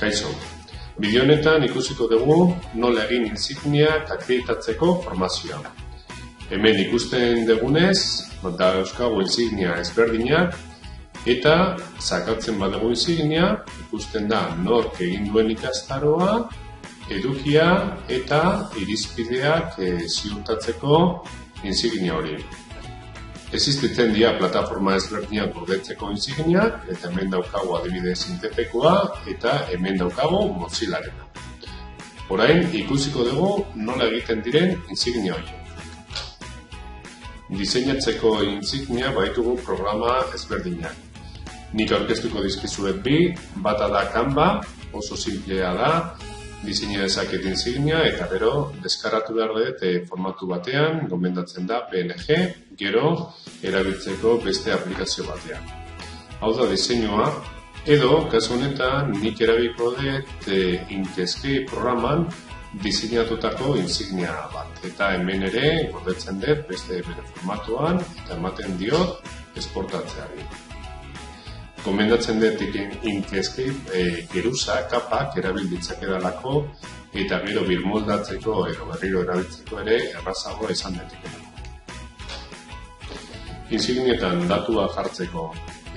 Kaixo, bideo honetan ikusiko dugu nola egin insigniak akreditatzeko formazioa. Hemen ikusten dugunez, dauzkagu insignia ezberdinak, eta sakatzen badugu insignia, ikusten da nork egin duen ikastaroa, edukia eta irizpideak ziurtatzeko insignia hori. Existitzen dira plataforma ezberdinak gordetzeko insigniak, eta hemen daukagu adibidez Sintetekoa eta hemen daukagu Mozillarena. Orain ikusiko dugu nola egiten diren insignia horiek. Diseinatzeko insignia baitugu programa ezberdinak. Nik aurkeztuko dizkizuet bi, bata da Canva, oso simplea da, diseina dezaket insignia eta gero deskargatu behar dut formatu batean, gomendatzen da PNG, gero erabiltzeko beste aplikazio batean. Hau da diseinua, edo kasu honetan nik erabiliko dut Inkscape programan diseinatutako insignia bat. Eta hemen ere gordetzen dut beste bere formatuan eta ematen diot esportatzeari. Gomendatzen dut Inkscape geruza, kapak erabilditzak edalako eta gero birmoldatzeko edo berriro erabiltzeko ere errazagoa izan daiteke. Insignietan datua jartzeko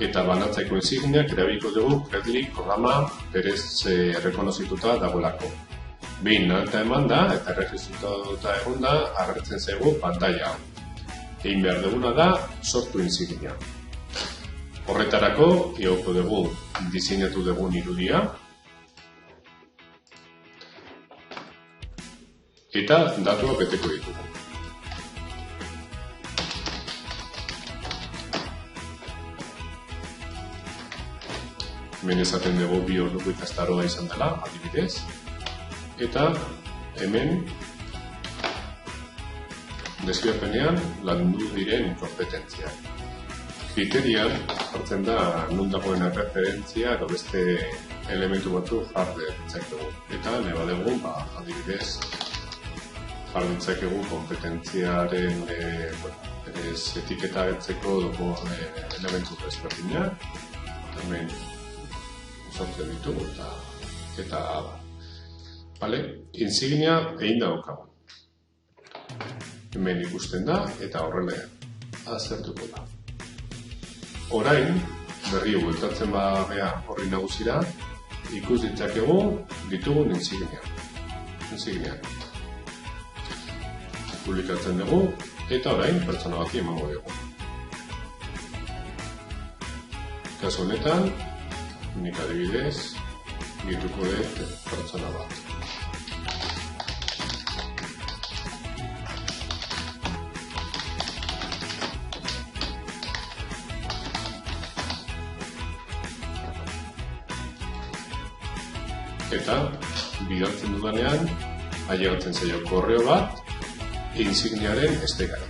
eta banatzeko insigniak erabiliko dugu Credly programa berez errekonozituta dagoelako. Behin alta eman da eta erregistratuta egon da agertzen zaigu pantaila. Egin behar duguna da sortu insignia. Horretarako, igoko dugu diseinatu dugun irudia eta datuak beteko ditugu. Hemen esaten dugu bi orduko ikastaroa izan dela, adibidez, eta hemen deskribapenean landu diren kompetentziak. Kriterian jartzen da non dagoen erreferentzia edo beste elementu batzu jar ditzakegu. Eta nahi badugu, adibidez, jar ditzakegu kompetentziaren etiketa etzeko elementu ezberdinak. Hemen sortzen ditugu eta insignia egin daukagu. Hemen ikusten da eta horrela aztertuko da. Orain, berri bueltatzen bagea horri nagusira, ikus ditzakegu ditugun insignia. Publikatzen dugu eta orain pertsona bati emango dugu. Kasu honetan, nik adibidez, gituko dut pertsona bat. Eta bidaltzen dudanean, ailegatzen zaio korreo bat insigniaren estekara.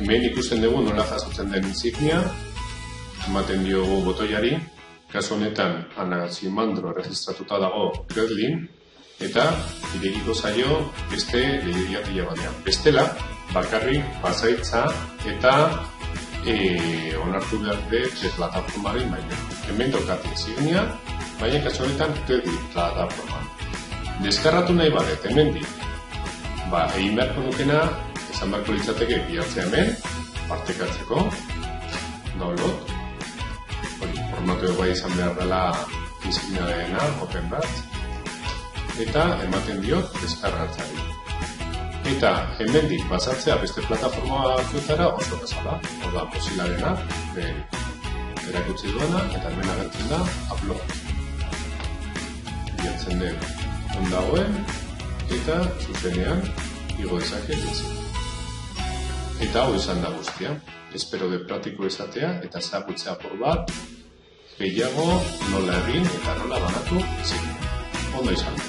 Hemen ikusten dugu nola jasotzen den insignia, ematen diogu botoiari, kasu honetan Ana Simandro erregistratuta dago Credlyn, eta irekiko zaio beste lehiatia batean. Bestela, bakarrik pasaitza eta onartu behar dut plataformaren baina. Hemen daukat insignia, baina kasu honetan Credly plataforma. Deskarratu nahi badet, hemen dit. Egin beharko nukena, esan beharko litzateke bilatzea hemen, partekatzeko, download. Formatu bai izan behar dela insigniarena, open bat, eta ematen diot deskargatzari. Eta hemendik pasatzea beste plataforma batzuetara oso bezala. Hau Mozillarena, erakutsi duena, eta hemen agertzen da upload. Bilatzen den ondagoen, eta zuzenean igo dezaket insignia. Eta hau izan da guztia. Espero de praktiko izatea eta ezagutzea apur bat gehiago nola egin eta nola banatu insignia. Ondo izan.